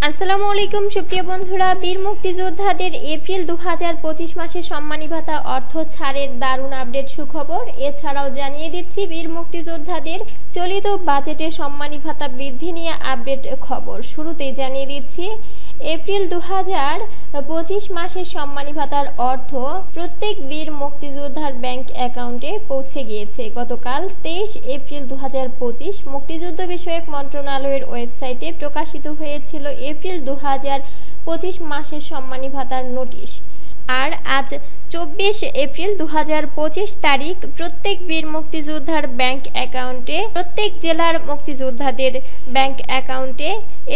আসসালামু আলাইকুম সুপ্রিয় বন্ধুরা, বীর মুক্তিযোদ্ধাদের এপ্রিল 2025 মাসে সম্মানী ভাতা অর্থ ছাড়ের দারুণ আপডেট সুখবর। এছাড়াও জানিয়ে দিচ্ছি বীর মুক্তিযোদ্ধাদের চলিত বাজেটে সম্মানী ভাতা বৃদ্ধি নিয়ে আপডেট খবর। শুরুতেই জানিয়ে দিচ্ছি এপ্রিল 2025 মাসের সম্মানী ভাতার অর্থ প্রত্যেক বীর মুক্তিযোদ্ধার ব্যাংক অ্যাকাউন্টে পৌঁছে গিয়েছে। গতকাল 23 এপ্রিল 2025 মুক্তিযুদ্ধ বিষয়ক মন্ত্রণালয়ের ওয়েবসাইটে প্রকাশিত হয়েছিল এপ্রিল 2025 মাসের সম্মানী ভাতার নোটিশ। আর আজ 24 এপ্রিল 2025 তারিখ প্রত্যেক বীর মুক্তিযোদ্ধার ব্যাংক অ্যাকাউন্টে, প্রত্যেক জেলার মুক্তিযোদ্ধাদের ব্যাংক অ্যাকাউন্টে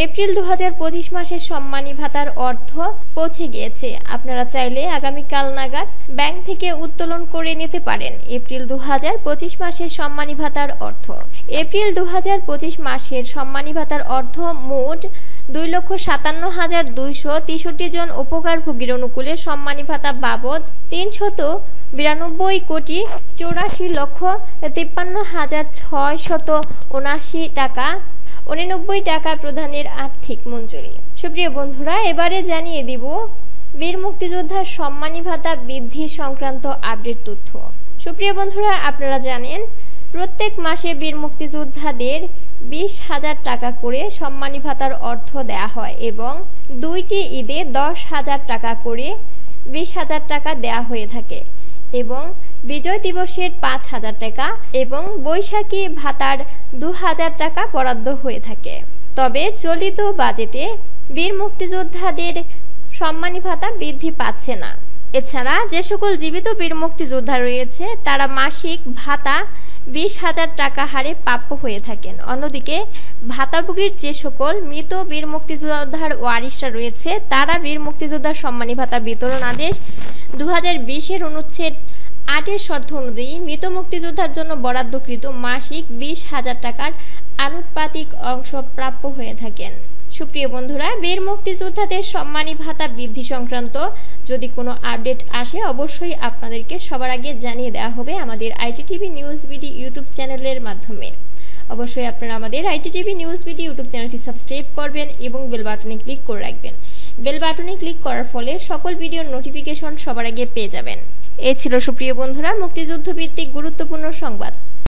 এপ্রিল 2025 মাসের সম্মানী ভাতার অর্থ পৌঁছে গিয়েছে। আপনারা চাইলে আগামীকাল নাগাদ ব্যাংক থেকে উত্তোলন করে নিতে পারেন এপ্রিল 2025 মাসের সম্মানী ভাতার অর্থ। এপ্রিল 2025 মাসের সম্মানী ভাতার অর্থ মোট 2,57,263 জন উপকারভোগীর অনুকূলে সম্মানী ভাতা বাবদ 382,84,53,679 টাকা 89 টাকা প্রদানের আর্থিক মঞ্জুরি। সুপ্রিয় বন্ধুরা, এবারে জানিয়ে দিব বীর মুক্তিযোদ্ধার সম্মানী ভাতা বৃদ্ধি সংক্রান্ত আপডেট তথ্য। সুপ্রিয় বন্ধুরা, আপনারা জানেন প্রত্যেক মাসে বীর মুক্তিযোদ্ধাদের 20,000 টাকা করে সম্মানী ভাতার অর্থ দেয়া হয় এবং দুইটি ঈদে 10,000 টাকা করে 20,000 টাকা দেয়া হয়ে থাকে এবং বিজয় দিবসের 5,000 টাকা এবং বৈশাখী ভাতার 2,000 টাকা বরাদ্দ হয়ে থাকে। তবে চলিত বাজেটে বীর মুক্তিযোদ্ধাদের সম্মানী ভাতা বৃদ্ধি পাচ্ছে না। এছাড়া যে সকল জীবিত বীর মুক্তিযোদ্ধা রয়েছে তারা মাসিক ভাতা 20,000 টাকা হারে প্রাপ্য হয়ে থাকেন। অন্যদিকে ভাতাভোগীর যে সকল মৃত বীর মুক্তিযোদ্ধার ওয়ারিশরা রয়েছে তারা বীর মুক্তিযোদ্ধার সম্মানী ভাতা বিতরণ আদেশ 2020-এর অনুচ্ছেদ 8-এর শর্ত অনুযায়ী মৃত মুক্তিযোদ্ধার জন্য বরাদ্দকৃত মাসিক 20,000 টাকার আনুপাতিক অংশ প্রাপ্য হয়ে থাকেন। সুপ্রিয় বন্ধুরা, বীর মুক্তিযোদ্ধাদের সম্মানী ভাতা বৃদ্ধি সংক্রান্ত যদি কোনো আপডেট আসে অবশ্যই আপনাদেরকে সবার আগে জানিয়ে দেওয়া হবে আমাদের আইটিটিভি নিউজ বিডি ইউটিউব চ্যানেলের মাধ্যমে। অবশ্যই আপনারা আমাদের আইটিটিভি নিউজ বিডি ইউটিউব চ্যানেলটি সাবস্ক্রাইব করবেন এবং বেল বাটনে ক্লিক করে রাখবেন। বেল বাটনে ক্লিক করার ফলে সকল ভিডিওর নোটিফিকেশন সবার আগে পেয়ে যাবেন। এই ছিল সুপ্রিয় বন্ধুরা মুক্তিযুদ্ধ ভিত্তিক গুরুত্বপূর্ণ সংবাদ।